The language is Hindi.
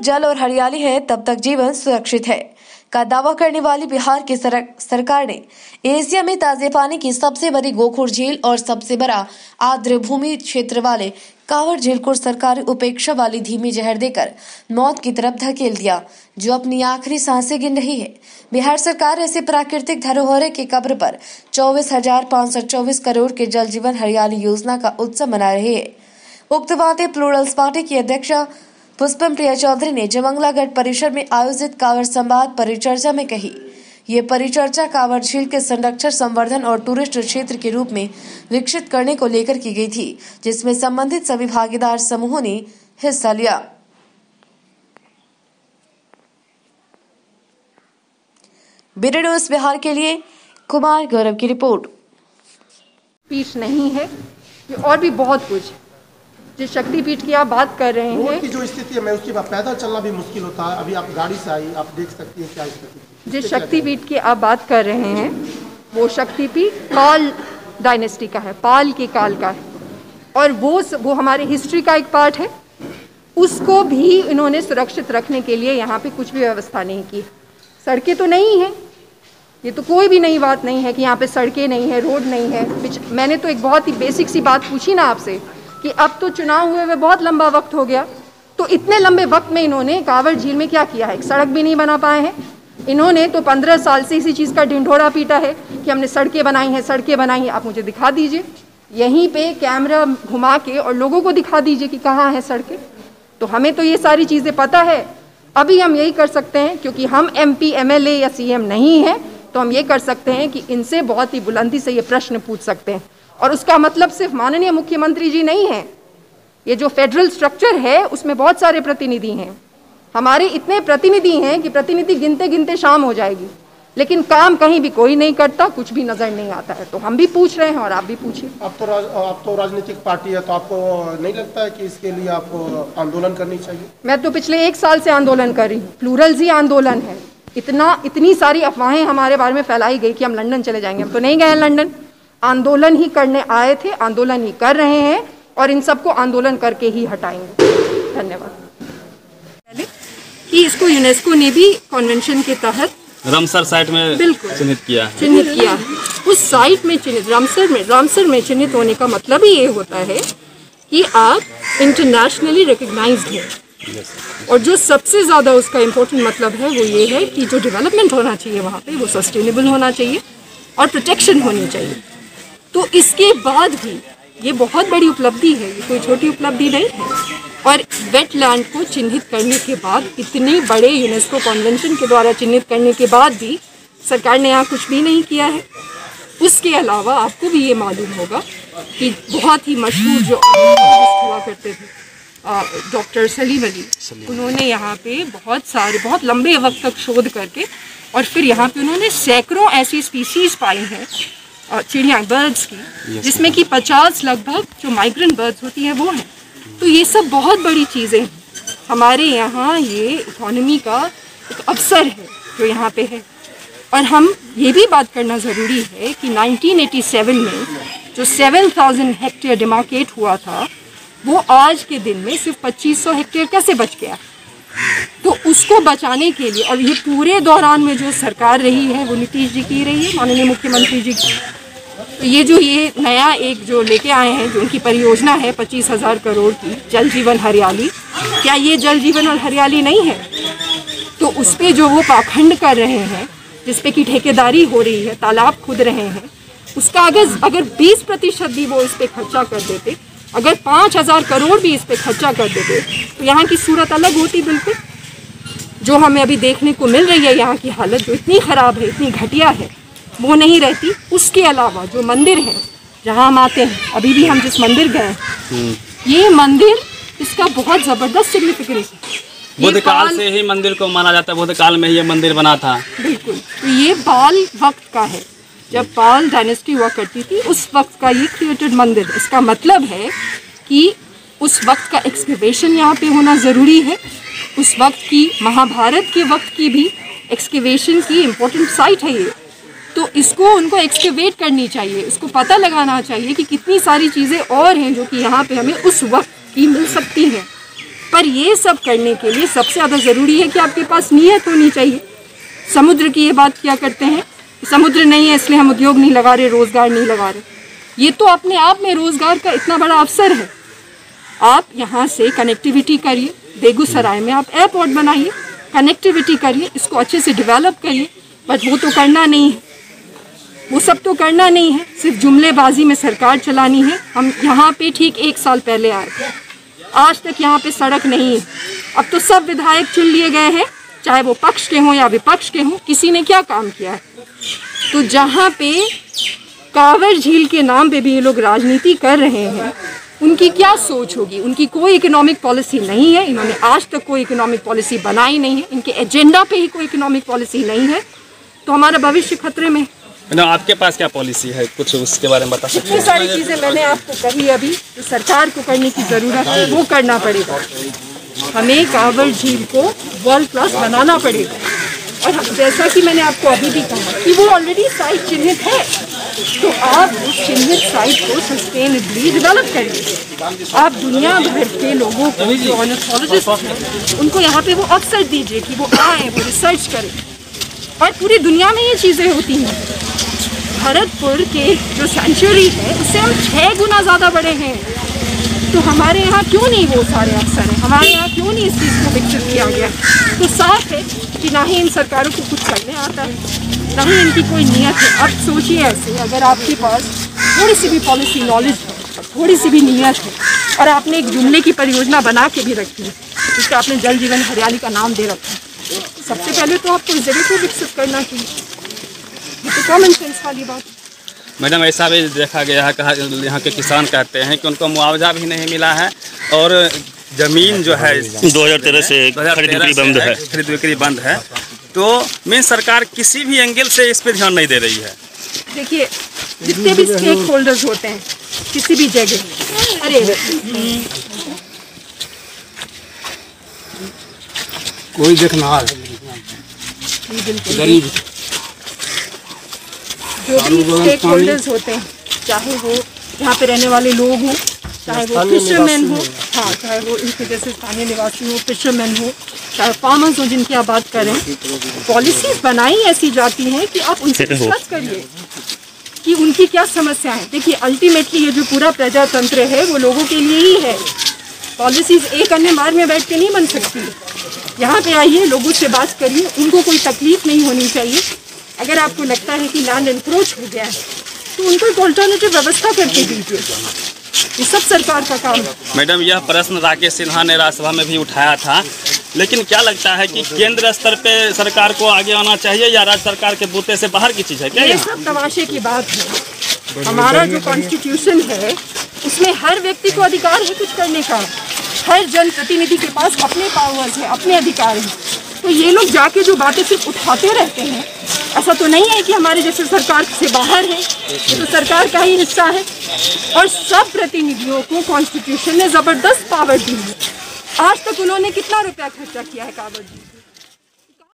जल और हरियाली है तब तक जीवन सुरक्षित है का दावा करने वाली बिहार की सरकार ने एशिया में ताजे पानी की सबसे बड़ी गोखुर झील और सबसे बड़ा आर्द्र भूमि क्षेत्र वाले कांवर झील को सरकारी उपेक्षा वाली धीमी जहर देकर मौत की तरफ धकेल दिया, जो अपनी आखिरी सांसें गिन रही है। बिहार सरकार ऐसे प्राकृतिक धरोहर के कब्र पर 24,524 करोड़ के जल जीवन हरियाली योजना का उत्सव मना रही है। उक्त बातें प्लूरल्स पार्टी की अध्यक्षा पुष्पम प्रिया चौधरी ने जमंगलागढ़ परिसर में आयोजित कांवर संवाद परिचर्चा में कही। ये परिचर्चा कांवर झील के संरक्षण, संवर्धन और टूरिस्ट क्षेत्र के रूप में विकसित करने को लेकर की गई थी, जिसमें संबंधित सभी भागीदार समूहों ने हिस्सा लिया। ब्यूरो न्यूज़ बिहार के लिए कुमार गौरव की रिपोर्ट। पीठ नहीं है और भी बहुत कुछ जिस शक्तिपीठ की आप बात कर रहे हैं, की जो स्थिति है, मैं उसके बाद पैदल चलना भी मुश्किल होता है। अभी आप गाड़ी से आई, आप देख सकती हैं क्या स्थिति। जिस शक्तिपीठ की आप बात कर रहे हैं वो शक्तिपीठ पाल डायनेस्टी का है, पाल के काल का है, और वो हमारे हिस्ट्री का एक पार्ट है। उसको भी इन्होंने सुरक्षित रखने के लिए यहाँ पे कुछ भी व्यवस्था नहीं की। सड़कें तो नहीं है, ये तो कोई भी नई बात नहीं है कि यहाँ पे सड़कें नहीं है, रोड नहीं है। मैंने तो एक बहुत ही बेसिक सी बात पूछी ना आपसे कि अब तो चुनाव हुए हुए बहुत लंबा वक्त हो गया, तो इतने लंबे वक्त में इन्होंने कांवर झील में क्या किया है? एक सड़क भी नहीं बना पाए हैं। इन्होंने तो 15 साल से इसी चीज़ का ढिंढोरा पीटा है कि हमने सड़कें बनाई हैं, सड़कें बनाई हैं। आप मुझे दिखा दीजिए, यहीं पे कैमरा घुमा के और लोगों को दिखा दीजिए कि कहाँ है सड़कें। तो हमें तो ये सारी चीज़ें पता है। अभी हम यही कर सकते हैं, क्योंकि हम MP, MLA या CM नहीं हैं, तो हम ये कर सकते हैं कि इनसे बहुत ही बुलंदी से ये प्रश्न पूछ सकते हैं। और उसका मतलब सिर्फ माननीय मुख्यमंत्री जी नहीं है। ये जो फेडरल स्ट्रक्चर है उसमें बहुत सारे प्रतिनिधि हैं। हमारे इतने प्रतिनिधि हैं कि प्रतिनिधि गिनते गिनते शाम हो जाएगी, लेकिन काम कहीं भी कोई नहीं करता, कुछ भी नजर नहीं आता है। तो हम भी पूछ रहे हैं और आप भी पूछिए। आप तो राजनीतिक पार्टी है, तो आपको नहीं लगता है कि इसके लिए आपको आंदोलन करनी चाहिए? मैं तो पिछले 1 साल से आंदोलन कर रही हूँ। प्लूरल्स ही आंदोलन है। इतनी सारी अफवाहें हमारे बारे में फैलाई गई कि हम लंदन चले जाएंगे। हम तो नहीं गए लंदन, आंदोलन ही करने आए थे, आंदोलन ही कर रहे हैं और इन सबको आंदोलन करके ही हटाएंगे। धन्यवाद। पहले कि इसको यूनेस्को ने भी कन्वेंशन के तहत रामसर साइट में चिन्हित किया है। उस साइट में चिन्हित रामसर में चिन्हित होने का मतलब ही ये होता है कि आप इंटरनेशनली रिकग्नाइज्ड हैं। और जो सबसे ज़्यादा उसका इम्पोर्टेंट मतलब है वो ये है कि जो डेवलपमेंट होना चाहिए वहाँ पे वो सस्टेनेबल होना चाहिए और प्रोटेक्शन होनी चाहिए। तो इसके बाद भी ये बहुत बड़ी उपलब्धि है, ये कोई छोटी उपलब्धि नहीं है। और वेटलैंड को चिन्हित करने के बाद, इतने बड़े यूनेस्को कन्वेंशन के द्वारा चिन्हित करने के बाद भी सरकार ने यहाँ कुछ भी नहीं किया है। उसके अलावा आपको भी ये मालूम होगा कि बहुत ही मशहूर जो हुआ करते थे डॉक्टर सलीम अली, उन्होंने यहाँ पे बहुत लंबे वक्त तक शोध करके और फिर यहाँ पे उन्होंने सैकड़ों ऐसी स्पीसीज पाई हैं चिड़िया, बर्ड्स की, जिसमें कि 50 लगभग जो माइग्रेंट बर्ड्स होती हैं वो हैं। तो ये सब बहुत बड़ी चीज़ें हैं। हमारे यहाँ ये इकोनॉमी का एक अवसर है जो यहाँ पे है। और हम ये भी बात करना ज़रूरी है कि 1987 में जो 7,000 हेक्टेयर डिमार्केट हुआ था, वो आज के दिन में सिर्फ 2500 हेक्टेयर कैसे बच गया? तो उसको बचाने के लिए, और ये पूरे दौरान में जो सरकार रही है वो नीतीश जी की रही है, माननीय मुख्यमंत्री जी की। तो ये नया एक जो लेके आए हैं, जो उनकी परियोजना है 25,000 करोड़ की, जल जीवन हरियाली, क्या ये जल जीवन और हरियाली नहीं है? तो उस पर जो वो पाखंड कर रहे हैं, जिसपे की ठेकेदारी हो रही है, तालाब खुद रहे हैं, उसका अगर 20% भी वो इस पर खर्चा कर देते, अगर 5,000 करोड़ भी इस पर खर्चा कर देते, तो यहाँ की सूरत अलग होती बिल्कुल। जो हमें अभी देखने को मिल रही है, यहाँ की हालत जो इतनी ख़राब है, इतनी घटिया है, वो नहीं रहती। उसके अलावा जो मंदिर है जहाँ हम आते हैं, अभी भी हम जिस मंदिर गए, ये मंदिर, इसका बहुत ज़बरदस्त सिग्निफिकेंस है। बुद्धकाल से ही मंदिर को माना जाता है, बुद्धकाल में ये मंदिर बना था। बिल्कुल। तो ये पाल वक्त का है, जब पाल डायनेस्टी हुआ करती थी, उस वक्त का ये क्रिएटेड मंदिर। इसका मतलब है कि उस वक्त का एक्सकेवेशन यहाँ पे होना ज़रूरी है। उस वक्त की, महाभारत के वक्त की भी एक्सकेवेशन की इम्पोर्टेंट साइट है ये। तो इसको उनको एक्सकेवेट करनी चाहिए, इसको पता लगाना चाहिए कि कितनी सारी चीज़ें और हैं जो कि यहाँ पे हमें उस वक्त की मिल सकती हैं। पर ये सब करने के लिए सबसे ज़्यादा ज़रूरी है कि आपके पास नीयत होनी चाहिए। समुद्र की ये बात क्या करते हैं, समुद्र नहीं है इसलिए हम उद्योग नहीं लगा रहे, रोज़गार नहीं लगा रहे। ये तो अपने आप में रोज़गार का इतना बड़ा अवसर है। आप यहाँ से कनेक्टिविटी करिए, बेगूसराय में आप एयरपोर्ट बनाइए, कनेक्टिविटी करिए, इसको अच्छे से डेवलप करिए। बट वो तो करना नहीं है, वो सब तो करना नहीं है, सिर्फ जुमलेबाजी में सरकार चलानी है। हम यहाँ पे ठीक 1 साल पहले आए थे, आज तक यहाँ पे सड़क नहीं है। अब तो सब विधायक चुन लिए गए हैं, चाहे वो पक्ष के हों या विपक्ष के हों, किसी ने क्या काम किया है। तो जहाँ पे कांवर झील के नाम पे भी ये लोग राजनीति कर रहे हैं, उनकी क्या सोच होगी। उनकी कोई इकोनॉमिक पॉलिसी नहीं है, इन्होंने आज तक कोई इकोनॉमिक पॉलिसी बनाई नहीं है, इनके एजेंडा पे ही कोई इकोनॉमिक पॉलिसी नहीं है। तो हमारा भविष्य खतरे में। मैडम आपके पास क्या पॉलिसी है, कुछ उसके बारे में बता सकते हैं? इतनी सारी चीज़ें मैंने आपको कही अभी, तो सरकार को करने की ज़रूरत है, वो करना पड़ेगा। हमें कांवर झील को वर्ल्ड क्लास बनाना पड़ेगा। और जैसा कि मैंने आपको अभी भी कहा कि वो ऑलरेडी साइट चिन्हित है, तो आप उस चिन्हित साइट को सस्टेनेबली डेवलप करिए। आप दुनिया भर के लोगों को जो ऑर्निथोलॉजिस्ट हैं उनको यहाँ पे वो अवसर दीजिए कि वो आए, वो रिसर्च करें। और पूरी दुनिया में ये चीज़ें होती हैं। भरतपुर के जो सेंचुरी है उससे हम 6 गुना ज़्यादा बड़े हैं। तो हमारे यहाँ क्यों नहीं वो सारे अवसर हैं, हमारे यहाँ क्यों नहीं इस चीज़ को विकसित किया गया। तो साफ है कि ना ही इन सरकारों को कुछ करने आता है, ना ही इनकी कोई नीयत है। अब सोचिए ऐसे, अगर आपके पास थोड़ी सी भी पॉलिसी नॉलेज है, थोड़ी सी भी नीयत है, और आपने एक जुमले की परियोजना बना के भी रखी है जिसका आपने जल जीवन हरियाली का नाम दे रखा है, तो सबसे पहले तो आपको इस जगह को विकसित करना चाहिए। ये तो कॉमन सेंस वाली बात। मैडम ऐसा भी देखा गया है, कहा यहाँ के किसान कहते हैं कि उनको मुआवजा भी नहीं मिला है और ज़मीन जो है 2013 से खरीद बिक्री बंद है। तो मेन सरकार किसी भी एंगल से इस पर ध्यान नहीं दे रही है। देखिए, जितने भी स्टेक होल्डर्स होते हैं किसी भी जगह, अरे कोई देखना है गरीब, जो भी स्टेक होल्डर्स होते हैं, चाहे वो यहाँ पे रहने वाले लोग हों, चाहे वो फिशरमैन हो, हाँ, चाहे वो इनके जैसे स्थानीय निवासी हो, फिशरमैन हो, चाहे फार्मर्स हो जिनकी आप बात करें, पॉलिसीज बनाई ऐसी जाती हैं कि आप उनसे डिस्कस करिए कि उनकी क्या समस्या है। देखिए, अल्टीमेटली ये जो पूरा प्रजातंत्र है वो लोगों के लिए ही है। पॉलिसीज एक अन्य मार्ग में बैठ के नहीं बन सकती। यहाँ पे आइए, लोगों से बात करिए, उनको कोई तकलीफ नहीं होनी चाहिए। अगर आपको लगता है कि लैंड एनक्रोच हो गया है तो उनको एक ऑल्टरनेटिव व्यवस्था करके दीजिए। ये सब सरकार का काम है। मैडम, यह प्रश्न राकेश सिन्हा ने राज्यसभा में भी उठाया था, लेकिन क्या लगता है कि केंद्र स्तर पे सरकार को आगे आना चाहिए या राज्य सरकार के बूते से बाहर की चीज़ है क्या? ये सब तमाशे की बात है। हमारा जो कॉन्स्टिट्यूशन है उसमें हर व्यक्ति को अधिकार है कुछ करने का। हर जनप्रतिनिधि के पास अपने पावर्स है, अपने अधिकार हैं। तो ये लोग जाके जो बातें सिर्फ उठाते रहते हैं, ऐसा तो नहीं है कि हमारे जैसे सरकार से बाहर है, ये तो सरकार का ही हिस्सा है। और सब प्रतिनिधियों को कॉन्स्टिट्यूशन ने ज़बरदस्त पावर दी है। आज तक उन्होंने कितना रुपया खर्चा किया है कांवर जी?